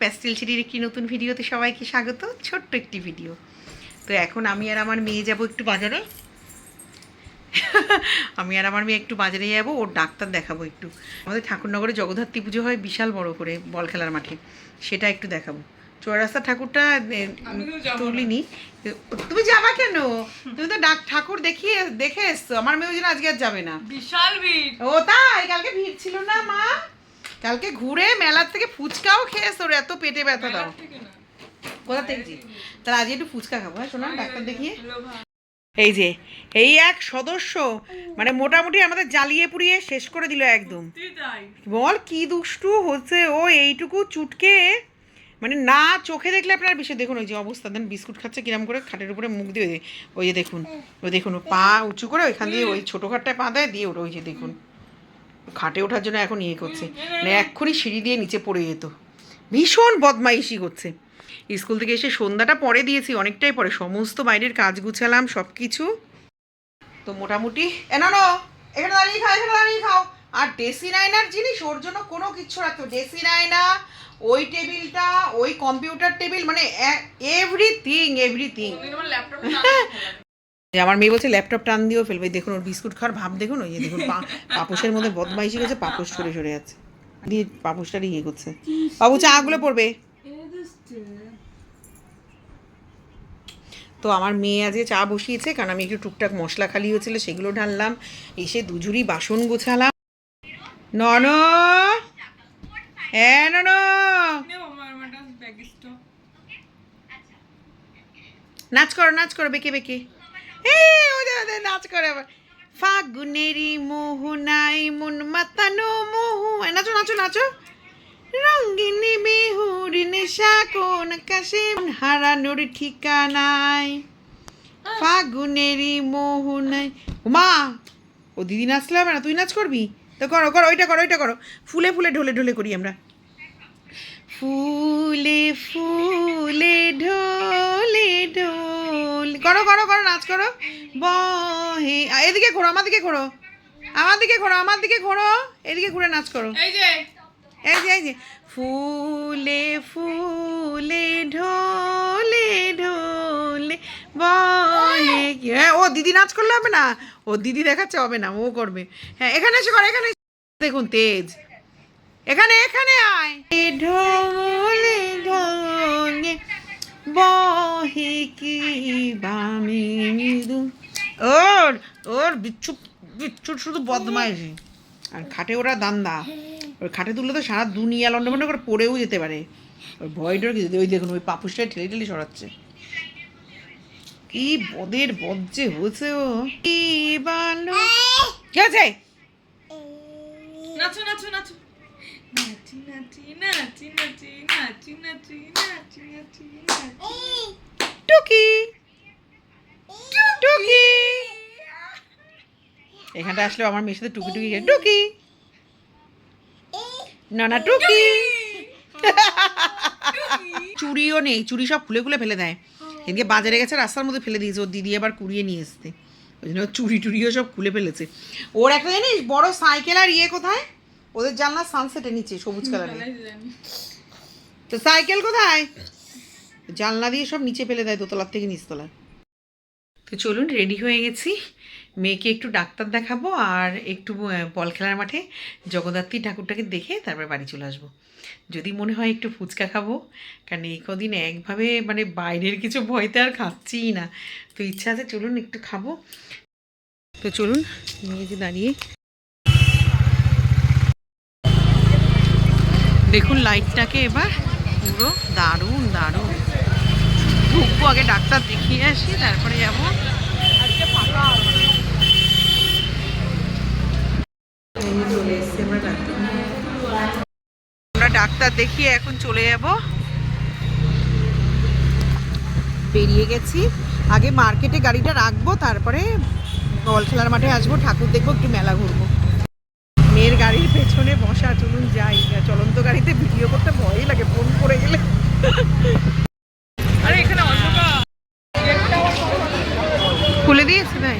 Pastel সিটির একটি নতুন ভিডিওতে সবাইকে স্বাগত। ছোট্ট একটি ভিডিও। তো এখন আমি আর আমার মেয়ে যাব একটু বাজারে। আমি আর আমার মেয়ে একটু বাজারে যাবো, ওর ডাক্তার দেখাবো একটু। আমাদের ঠাকুরনগরে জগদ্ধাত্রী পুজো হয় বিশাল বড় করে বল খেলার মাঠে, সেটা একটু দেখাবো। চৌরাস্তা ঠাকুরটা তুলিনি। তুমি যাবা কেন? তুমি তো ঠাকুর দেখে এসছো। আমার মেয়ে ওই জন্য আজকে আর যাবে না। বিশাল ভিড়। ও তাই? কালকে ভিড় ছিল না মা? কালকে ঘুরে মেলার থেকে ফুচকাও খেয়েছ, ওর এত পেটে ব্যথা দাও। কোথা থেকে? তাহলে আজ একটু ফুচকা খাবো। হ্যাঁ শোনা, ডাক্তার দেখিয়ে। এই যে এই এক সদস্য মানে মোটামুটি আমাদের জ্বালিয়ে পুড়িয়ে শেষ করে দিল একদম। বল কি দুষ্টু হচ্ছে ও, এইটুকু চুটকে মানে না চোখে দেখলে আপনার বিষয়। দেখুন ওই যে অবস্থা, দেন বিস্কুট খাচ্ছে কিরম করে, খাটের উপরে মুখ দিয়ে। ওই যে দেখুন, ওই দেখুন পা উঁচু করে ওইখান দিয়ে ওই ছোটো খাটটায় পা দেয় দিয়ে ওটা। ওই যে দেখুন খাটে ওঠার জন্য এখন ইয়ে করছে, মানে এক্ষুনি সিঁড়ি দিয়ে নিচে পড়ে যেত। ভীষণ বদমাইশি করছে। স্কুল থেকে এসে সন্ধ্যাটা পরে দিয়েছি, অনেকটাই পরে, সমস্ত বাইরের কাজ গুছালাম সব কিছু। তো মোটামুটি এখানে দাঁড়িয়ে খাও, এখানে দাঁড়িয়ে খাও। আর ডেসি নাইনার জিনিস ওর জন্য কোনো কিচ্ছু রাখতো। ডেসি নাইনা, ওই টেবিলটা, ওই কম্পিউটার টেবিল, মানে এভরিথিং। আমার মেয়ে বলছে ল্যাপটপ টান দিয়েও ফেলবে। দেখুন ওর বিস্কুট খাওয়ার ভাব দেখুন। ওই যে দেখুন পাপোশের মধ্যে বদমাইশি করছে, পাপোশ সরে সরে যাচ্ছে দিয়ে পাপোশটা ইয়ে করছে। বাবু চাগুলো পড়বে। তো আমার মেয়ে আজকে চা বসিয়েছে, কারণ আমি একটু টুকটাক মশলা খালি হয়েছিল সেগুলো ঢাললাম। এসে দুজুরি বাসন গোছালাম। নন নন নাচ করো, নাচ করো বেঁকে বেঁকে। নাচ করে আবার। ফাগুনেরি মোহনাই মন মাতানো মোহু। নাচো নাচো নাচো। রঙ্গিনী বিহুর নেশা কোন আকাশে হারানোর ঠিকানায়। ফাগুনেরি মোহনাই। মা ও দিদি নাচলে হবে না, তুই নাচ করবি তো? করো করো, ওইটা করো, ওইটা করো। ফুলে ফুলে ঢলে ঢলে করি আমরা। ফুলে ফুলে ঢলে ঢলে করো করো করো, নাচ করো। বহে এদিকে ঘোরো, আমার দিকে ঘোরো, আমার দিকে ঘোরো, আমার দিকে ঘোরো, এদিকে ঘুরে নাচ করো। এই যে এই যে ফুলে ফুলে ঢলে ঢলে বহে। হ্যাঁ ও দিদি নাচ করলে হবে না, ও দিদি দেখাচ্ছে হবে না, ও করবে। হ্যাঁ এখানে এসে করো, এখানে দেখুন তেজ। এখানে এখানে আয়। ঢলে ঢলে বহে কি বামে মৃদু। ওর ওর বিচ্ছু বিচ্ছুর শুধু বদমাইশি। আর খাটে ওরা দান্দা, ওই খাটে তুললে তো সারা দুনিয়া লন্ডভন্ড করে পড়েও যেতে পারে। ওই ভয়টার কি, ওই দেখুন ওই পাপুসটায় ঠেলে ঠেলে সরাচ্ছে। কি বদের বজ্জে হয়েছে ও। কি ভালো ঠিক আছে। নাচো নাচো নাচো। নাচি নাচি নাচি নাচি নাচি নাচি নাচি নাচি নাচি। টুকি টুকি। এখানটা আসলে আমার মেয়ের সাথে টুকি টুকি টুকি। না না টুকি। চুড়িও নেই, চুড়ি সব খুলে খুলে ফেলে দেয়। এদিকে বাজারে গেছে, রাস্তার মধ্যে ফেলে দিয়েছে, ওর দিদি আবার কুড়িয়ে নিয়ে এসছে। ওই জন্য চুড়ি টুড়িও সব খুলে ফেলেছে। ওর একটা জানিস বড় সাইকেল আর ইয়ে কোথায়? ওদের জানলার সানসেটের নিচে সবুজ কালারের। তো সাইকেল কোথায়? জানলা দিয়ে সব নিচে ফেলে দেয়, দোতলার থেকে নিচতলায়। তো চলুন রেডি হয়ে গেছি, মেয়েকে একটু ডাক্তার দেখাবো আর একটু বল খেলার মাঠে জগদ্ধাত্রী ঠাকুরটাকে দেখে তারপরে বাড়ি চলে আসবো। যদি মনে হয় একটু ফুচকা খাবো, কারণ এই কদিন একভাবে মানে বাইরের কিছু ভয়তে আর খাচ্ছিই না। তো ইচ্ছা আছে, চলুন একটু খাবো। তো চলুন নিয়ে যে দাঁড়িয়ে দেখুন লাইটটাকে এবার পুরো দারুণ দারুণ। ঢুকবো, আগে ডাক্তার দেখিয়ে আসি তারপরে যাবো। আমরা ডাক্তার দেখিয়ে এখন চলে যাব। বেরিয়ে গেছি, আগে মার্কেটে গাড়িটা রাখবো, তারপরে বল খেলার মাঠে আসবো, ঠাকুর দেখবো, একটু মেলা ঘুরবো। মেয়ের গাড়ির পেছনে বসা। চলুন যাই। চলন্ত গাড়িতে ভিডিও করতে ভয়ই লাগে, ফোন করে গেলে। আরে এখানে খুলে দিয়েছে তাই?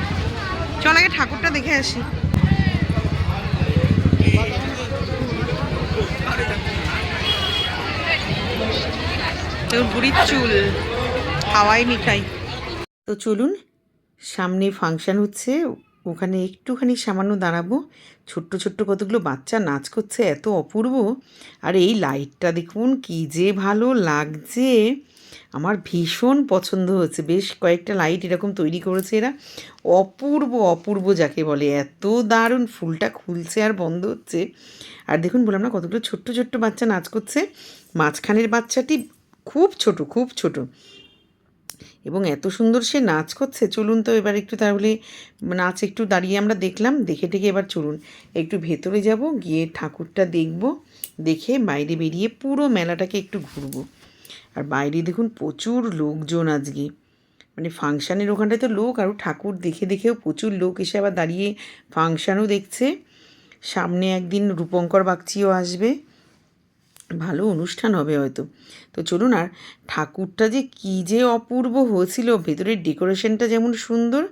চল আগে ঠাকুরটা দেখে আসি। দেখুন বুড়ির চুল, হাওয়াই মিঠাই। তো চলুন, সামনে ফাংশন হচ্ছে, ওখানে একটুখানি সামান্য দাঁড়াবো। ছোট্ট ছোট্ট কতগুলো বাচ্চা নাচ করছে, এত অপূর্ব। আর এই লাইটটা দেখুন কি যে ভালো লাগছে, আমার ভীষণ পছন্দ হচ্ছে। বেশ কয়েকটা লাইট এরকম তৈরি করেছে এরা, অপূর্ব অপূর্ব যাকে বলে, এত দারুণ। ফুলটা খুলছে আর বন্ধ হচ্ছে। আর দেখুন, বললাম না কতগুলো ছোট্ট ছোট্ট বাচ্চা নাচ করছে। মাঝখানের বাচ্চাটি খুব ছোট, খুব ছোট, এবং এত সুন্দর সে নাচ করছে। চলুন তো এবার একটু তাহলে নাচ একটু দাঁড়িয়ে আমরা দেখলাম, দেখে টেকে এবার চলুন একটু ভেতরে যাব, গিয়ে ঠাকুরটা দেখব, দেখে বাইরে বেরিয়ে পুরো মেলাটাকে একটু ঘুরবো। আর বাইরে দেখুন প্রচুর লোকজন আজকে, মানে ফাংশানের ওখানটায় তো লোক, আর ঠাকুর দেখে দেখেও প্রচুর লোক এসে আবার দাঁড়িয়ে ফাংশানও দেখছে। সামনে একদিন রূপঙ্কর বাগচিও আসবে, ভালো অনুষ্ঠান হবে হয়তো। তো চলুন, আর ঠাকুরটা যে কী যে অপূর্ব হয়েছিল, ভেতরের ডেকোরেশনটা যেমন সুন্দর,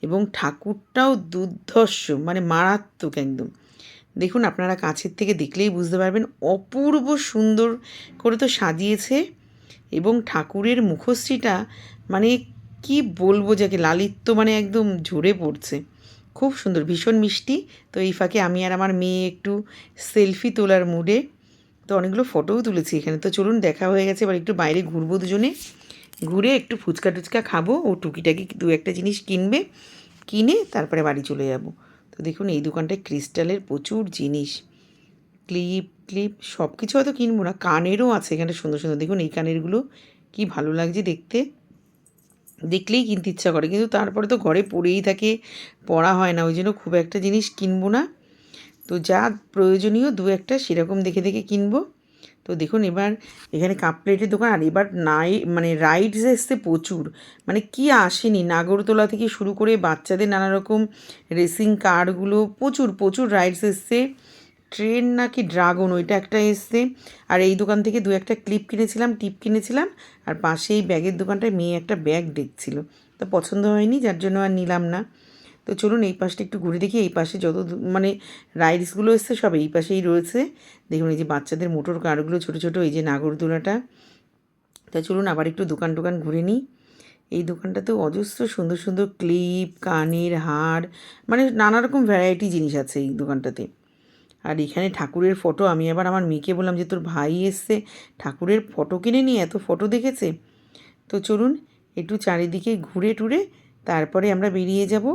এবং ঠাকুরটাও দুর্ধর্ষ, মানে মারাত্মক একদম। দেখুন, আপনারা কাছের থেকে দেখলেই বুঝতে পারবেন, অপূর্ব সুন্দর করে তো সাজিয়েছে। এবং ঠাকুরের মুখশ্রীটা মানে কি বলবো, যাকে লালিত্য মানে একদম ঝরে পড়ছে, খুব সুন্দর, ভীষণ মিষ্টি। তো এই ফাঁকে আমি আর আমার মেয়ে একটু সেলফি তোলার মুডে, তো অনেকগুলো ফটোও তুলেছি এখানে। তো চলুন, দেখা হয়ে গেছে, এবার একটু বাইরে ঘুরবো দুজনে, ঘুরে একটু ফুচকা টুচকা খাবো, ও টুকিটাকি দু একটা জিনিস কিনবে, কিনে তারপরে বাড়ি চলে যাব। তো দেখুন, এই দোকানটায় ক্রিস্টালের প্রচুর জিনিস, ক্লিপ ক্লিপ সব কিছু হয়তো কিনবো না, কানেরও আছে এখানে সুন্দর সুন্দর। দেখুন এই কানেরগুলো কি ভালো লাগছে দেখতে, দেখলেই কিনতে ইচ্ছা করে, কিন্তু তারপরে তো ঘরে পড়েই থাকে, পড়া হয় না, ওই জন্য খুব একটা জিনিস কিনবো না। তো যা প্রয়োজনীয় দু একটা সেরকম দেখে দেখে কিনবো। তো দেখুন, এবার এখানে কাপ প্লেটের দোকান, আর এবার মানে রাইডস এসছে প্রচুর, মানে কি আসেনি, নাগরদোলা থেকে শুরু করে বাচ্চাদের নানা রকম রেসিং কারগুলো, প্রচুর প্রচুর রাইডস এসছে। ট্রেন নাকি ড্রাগন, ওইটা একটা এসছে। আর এই দোকান থেকে দু একটা ক্লিপ কিনেছিলাম, টিপ কিনেছিলাম। আর পাশে এই ব্যাগের দোকানটায় মেয়ে একটা ব্যাগ দেখছিল, তো পছন্দ হয়নি, যার জন্য আর নিলাম না। তো চলুন এই পাশটা একটু ঘুরে দেখি, এই পাশে যত মানে রাইডসগুলো এসছে সব এই পাশেই রয়েছে। দেখুন এই যে বাচ্চাদের মোটর কারগুলো ছোটো ছোটো, এই যে নাগরদোলাটা। তা চলুন আবার একটু দোকান টোকান ঘুরে নিই। এই দোকানটাতেও অজস্র সুন্দর সুন্দর ক্লিপ, কানের হার, মানে নানা রকম ভ্যারাইটি জিনিস আছে এই দোকানটাতে। আর এখানে ঠাকুরের ফটো, আমি আবার আমার মেয়েকে বললাম যে তোর ভাই এসছে, ঠাকুরের ফটো কিনে নিয়ে এত ফটো দেখেছে। তো চলুন একটু চারিদিকে ঘুরে টুরে তারপরে আমরা বেরিয়ে যাব।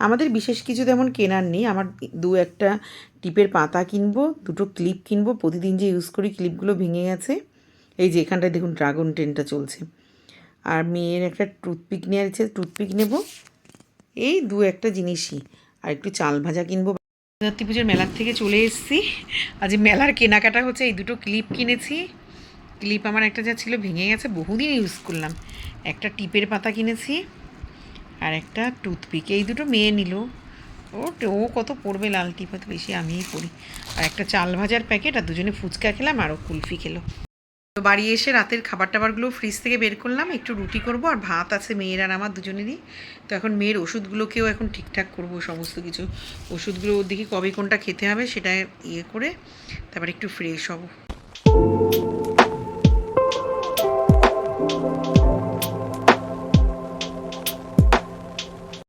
আমাদের বিশেষ কিছু তেমন কেনার নেই, আমার দু একটা টিপের পাতা কিনবো, দুটো ক্লিপ কিনবো, প্রতিদিন যে ইউজ করি ক্লিপগুলো ভেঙে গেছে। এই যে এখানটায় দেখুন ড্রাগন ট্রেনটা চলছে। আর মেয়ের একটা টুথপিক নেওয়ার ইচ্ছে, টুথপিক নেব, এই দু একটা জিনিসই। আর একটু চাল ভাজা কিনবো। জগদ্ধাত্রী পুজোর মেলার থেকে চলে এসেছি, আজ মেলার কেনাকাটা হচ্ছে। এই দুটো ক্লিপ কিনেছি, ক্লিপ আমার একটা যা ছিল ভেঙে গেছে, বহুদিন ইউজ করলাম। একটা টিপের পাতা কিনেছি, আর একটা টুথপিক, এই দুটো মেয়ে নিল। ও কত পড়বে, লাল টিপ হয়তো বেশি আমিই পড়ি। আর একটা চাল ভাজার প্যাকেট, আর দুজনে ফুচকা খেলাম, আরও কুলফি খেলো। তো বাড়ি এসে রাতের খাবার টাবারগুলো ফ্রিজ থেকে বের করলাম, একটু রুটি করব, আর ভাত আছে মেয়ের আর আমার দুজনেরই। তো এখন মেয়ের ওষুধগুলোকেও এখন ঠিকঠাক করব, সমস্ত কিছু ওষুধগুলো দেখি কবে কোনটা খেতে হবে সেটা ইয়ে করে তারপর একটু ফ্রেশ হব।